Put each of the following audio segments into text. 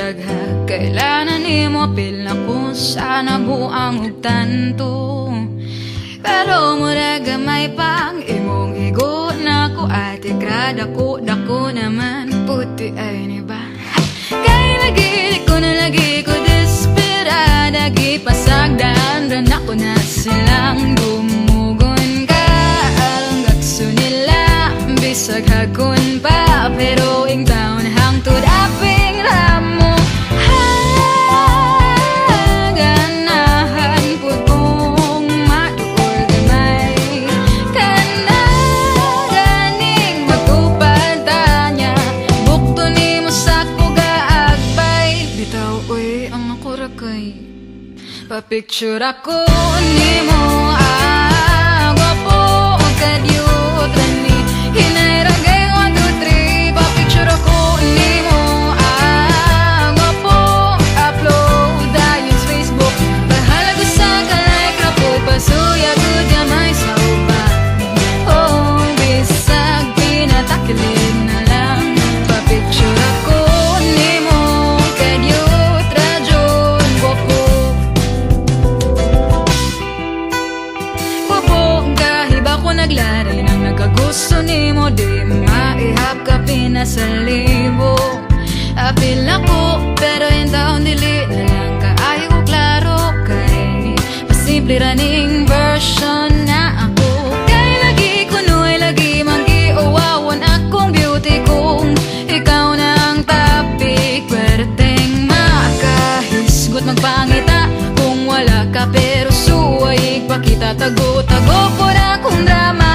daghag kailanan nimo apil na kung sana buang ug tanto. Pero murag gamay pang imong higo na ko ate grada ko dako naman puti ay ni ba. Kay lagi ko na lagi ko desperada gipasagdan ran ako na silang dumugon ka hanggang sunila bisag hakon pa pero ing taon hangtod aping ramo. Pa-picture ako nimo gwapo kadyut rani hinairagay 1, 2, 3 pa-picture ako nimo gwapo upload dayon sa Facebook bahala ko sa kalike rapo pasuya ko jamay sa uba oh bisag pinatakilin na lang pa-picture ako nimo kadyut radyon gwapo. Naglari nang nagkagusto nimo di maihap ka pinasalibo apil ako pero yung taon dili na lang kaayo ko klaro kay pasimple running version na ako kay lagi kunoy lagi manggiuwawan akong beauty kung ikaw na ang topic perteng makahisgot magpangita kung wala ka pero suway pakita tago-tago po na kung drama.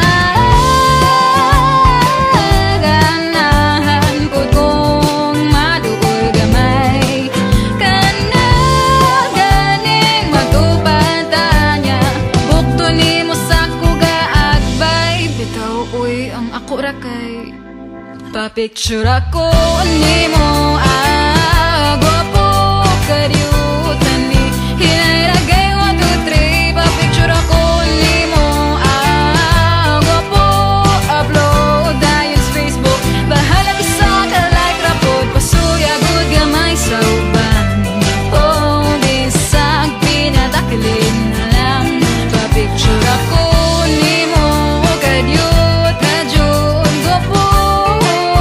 Ganahan ko kung maduol gamay kana ganing magtupantanya bukto ni mo sa kugaagbay bitaw uy ang ako rakay pa-picture ako nimo